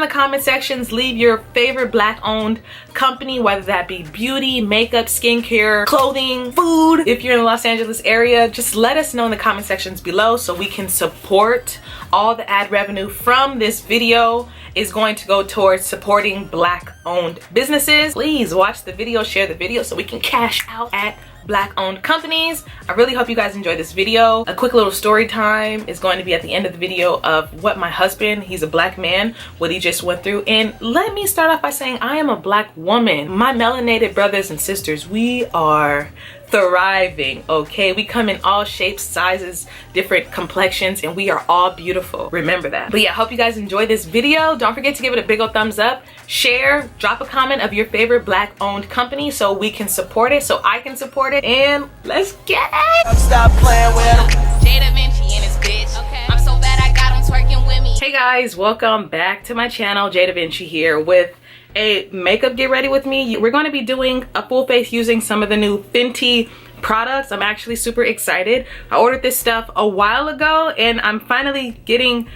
in the comment sections. Leave your favorite black owned company, whether that be beauty, makeup, skincare, clothing, food. If you're in the Los Angeles area, just let us know in the comment sections below so we can support. All the ad revenue from this video is going to go towards supporting black owned businesses. Please watch the video, share the video so we can cash out at black owned companies. I really hope you guys enjoyed this video. A quick little story time is going to be at the end of the video of what my husband, he's a black man, what he just went through. And let me start off by saying I am a black woman. My melanated brothers and sisters, we are thriving, okay? We come in all shapes, sizes, different complexions, and we are all beautiful. Remember that. But yeah, I hope you guys enjoyed this video. Don't forget to give it a big old thumbs up, share, drop a comment of your favorite black owned company so we can support it, so I can support it, and let's get it. Stop playing with him. Jada Vinci and his bitch. Okay. I'm so bad I got him twerking with me. Hey guys, welcome back to my channel. Jada Vinci here with a makeup get ready with me. We're going to be doing a full face using some of the new Fenty products. I'm actually super excited. I ordered this stuff a while ago and I'm finally getting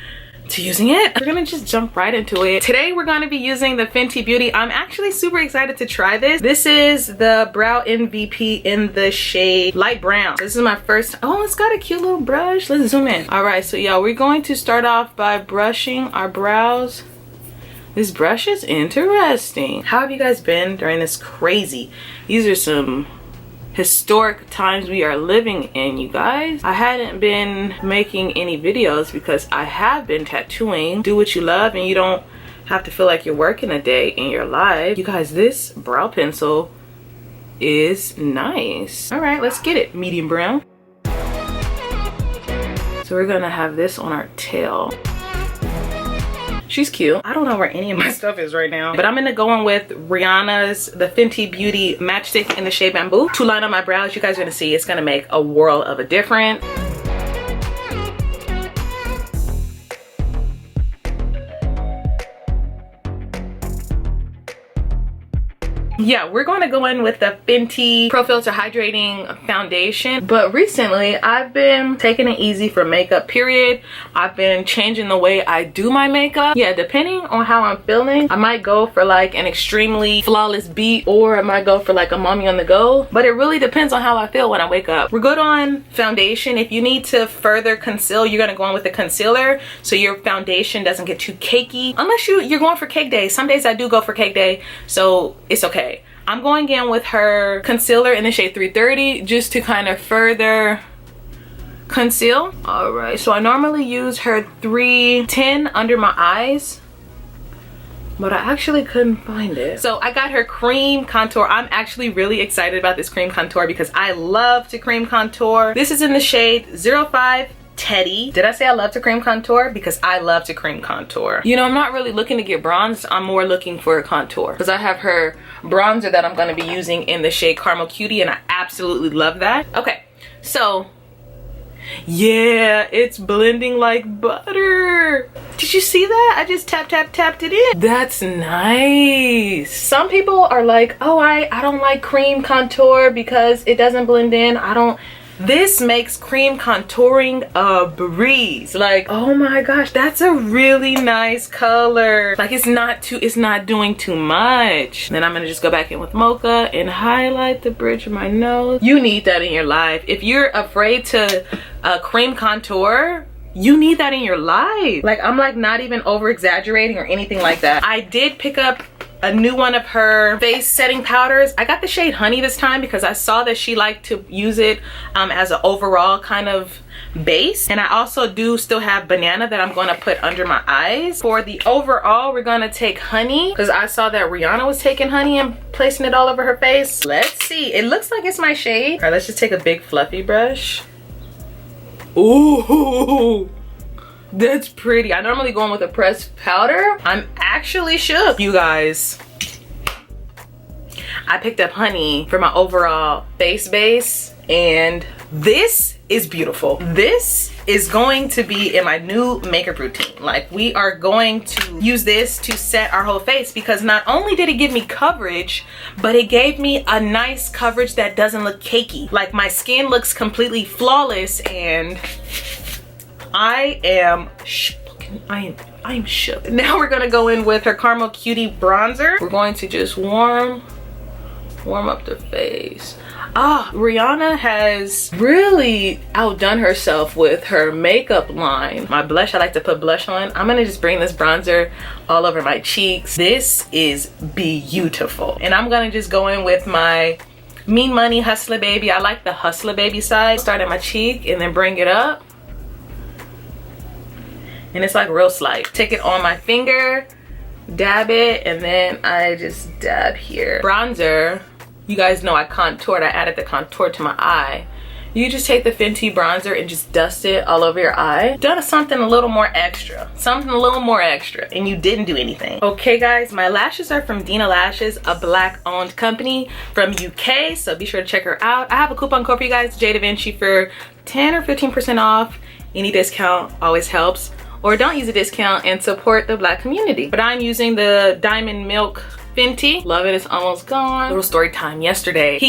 to using it. We're gonna just jump right into it. Today we're gonna be using the Fenty Beauty. I'm actually super excited to try this. This is the Brow MVP in the shade light brown. This is my first. Oh, it's got a cute little brush. Let's zoom in. All right, so yeah, we're going to start off by brushing our brows. This brush is interesting. How have you guys been during this crazy? These are some historic times we are living in, you guys. I hadn't been making any videos because I have been tattooing. Do what you love and you don't have to feel like you're working a day in your life. You guys, this brow pencil is nice. All right, let's get it. Medium brown. So we're gonna have this on our tail. She's cute. I don't know where any of my stuff is right now, but I'm gonna go in with Rihanna's the Fenty Beauty matchstick in the shade Bamboo to line up my brows. You guys are gonna see it's gonna make a world of a difference. Yeah, we're going to go in with the Fenty Pro Filter Hydrating Foundation. But recently, I've been taking it easy for makeup, period. I've been changing the way I do my makeup. Yeah, depending on how I'm feeling, I might go for like an extremely flawless beat, or I might go for like a mommy on the go. But it really depends on how I feel when I wake up. We're good on foundation. If you need to further conceal, you're going to go in with a concealer so your foundation doesn't get too cakey. Unless you're going for cake day. Some days I do go for cake day, so it's okay. I'm going in with her concealer in the shade 330 just to kind of further conceal. All right, so I normally use her 310 under my eyes, but I actually couldn't find it. So I got her cream contour. I'm actually really excited about this cream contour because I love to cream contour. This is in the shade 05 Teddy. Did I say I love to cream contour? Because I love to cream contour. You know, I'm not really looking to get bronze. I'm more looking for a contour because I have her bronzer that I'm going to be using in the shade Caramel Cutie, and I absolutely love that. Okay, so yeah, it's blending like butter. Did you see that? I just tapped it in. That's nice. Some people are like, oh, I don't like cream contour because it doesn't blend in. This makes cream contouring a breeze. Like, oh my gosh, that's a really nice color. Like, it's not doing too much. Then I'm gonna just go back in with Mocha and highlight the bridge of my nose. You need that in your life. If you're afraid to cream contour, you need that in your life. Like, I'm like not even over exaggerating or anything like that. I did pick up a new one of her face setting powders. I got the shade Honey this time because I saw that she liked to use it as an overall kind of base. And I also do still have Banana that I'm going to put under my eyes. For the overall, we're going to take Honey because I saw that Rihanna was taking Honey and placing it all over her face. Let's see. It looks like it's my shade. All right, let's just take a big fluffy brush. Ooh, that's pretty. I normally go in with a pressed powder. I'm actually shook, you guys. I picked up Honey for my overall face base, and this is beautiful. This is going to be in my new makeup routine. Like, we are going to use this to set our whole face because not only did it give me coverage, but it gave me a nice coverage that doesn't look cakey. Like, my skin looks completely flawless and I am I am shook. Now we're gonna go in with her Caramel Cutie bronzer. We're going to just warm up the face. Rihanna has really outdone herself with her makeup line. My blush, I like to put blush on. I'm gonna just bring this bronzer all over my cheeks. This is beautiful. And I'm gonna just go in with my Mean Money Hustler Baby. I like the Hustler Baby side. Start at my cheek and then bring it up. And it's like real slight. Take it on my finger, dab it, and then I just dab here. Bronzer, you guys know I contoured. I added the contour to my eye. You just take the Fenty bronzer and just dust it all over your eye. Done something a little more extra. Something a little more extra, and you didn't do anything. Okay guys, my lashes are from Dina Lashes, a black owned company from UK, so be sure to check her out. I have a coupon code for you guys, J Da Vinci, for 10 or 15% off. Any discount always helps. Or don't use a discount and support the black community. But I'm using the Diamond Milk Fenty. Love it, it's almost gone. Little story time. Yesterday,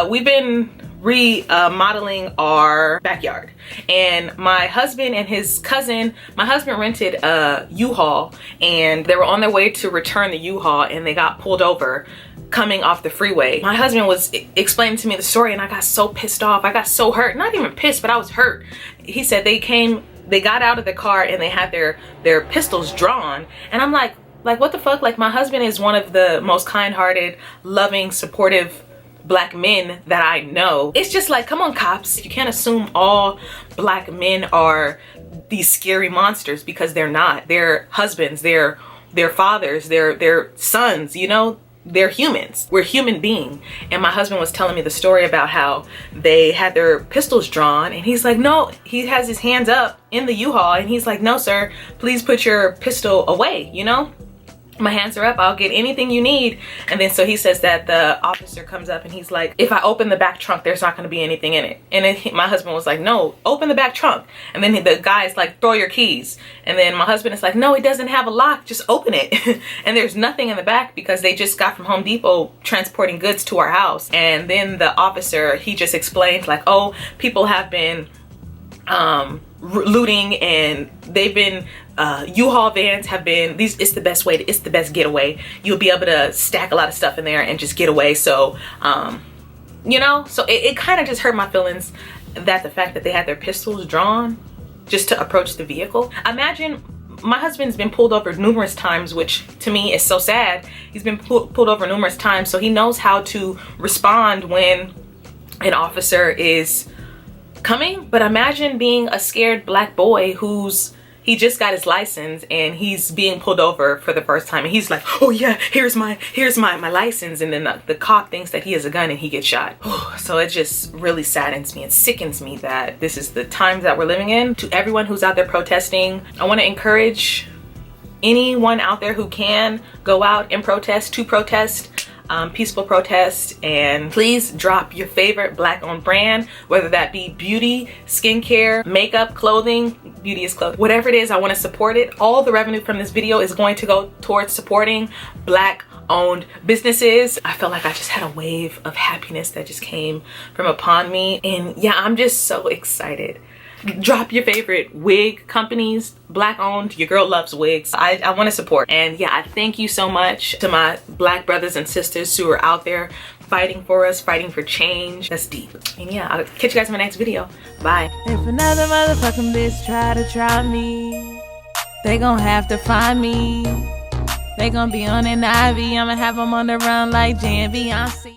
we've been remodeling our backyard, and my husband and his cousin, my husband rented a U-Haul, and they were on their way to return the U-Haul, and they got pulled over coming off the freeway. My husband was explaining to me the story, and I got so pissed off. I got so hurt. Not even pissed, but I was hurt. He said they got out of the car and they had their pistols drawn, and I'm like what the fuck? Like, my husband is one of the most kind-hearted, loving, supportive black men that I know. It's just like, come on cops, you can't assume all black men are these scary monsters, because they're not. They're husbands, they're fathers, they're sons, you know. They're humans. We're human beings. And my husband was telling me the story about how they had their pistols drawn, and he's like, no, he has his hands up in the U-Haul, and he's like, no sir, please put your pistol away, you know. My hands are up, I'll get anything you need. And then so he says that the officer comes up and he's like, if I open the back trunk, there's not gonna be anything in it. And then my husband was like, no, open the back trunk. And then the guy's like, throw your keys. And then my husband is like, no, it doesn't have a lock, just open it. And there's nothing in the back, because they just got from Home Depot transporting goods to our house. And then the officer, he just explained like, oh, people have been looting, and they've been U-Haul vans have been it's the best way, it's the best getaway. You'll be able to stack a lot of stuff in there and just get away. So you know, so it kind of just hurt my feelings, that the fact that they had their pistols drawn just to approach the vehicle. Imagine, my husband's been pulled over numerous times, which to me is so sad. He's been pulled over numerous times, so he knows how to respond when an officer is coming. But imagine being a scared black boy he just got his license and he's being pulled over for the first time, and he's like, oh yeah, here's my license, and then the cop thinks that he has a gun and he gets shot. So it just really saddens me and sickens me that this is the times that we're living in. To everyone who's out there protesting, I want to encourage anyone out there who can go out and protest to protest. Peaceful protest, and please drop your favorite black owned brand, whether that be beauty, skincare, makeup, clothing. Beauty is clothing, whatever it is. I want to support it. All the revenue from this video is going to go towards supporting black owned businesses. I felt like I just had a wave of happiness that just came from upon me, and yeah, I'm just so excited. Drop your favorite wig companies, black owned. Your girl loves wigs. I want to support. And yeah, I thank you so much to my black brothers and sisters who are out there fighting for us, fighting for change. That's deep. And yeah, I'll catch you guys in my next video. Bye. If another motherfucking bitch try me, they gon' have to find me. They gon' be on an IV. I'ma have them on the run like J and Beyonce.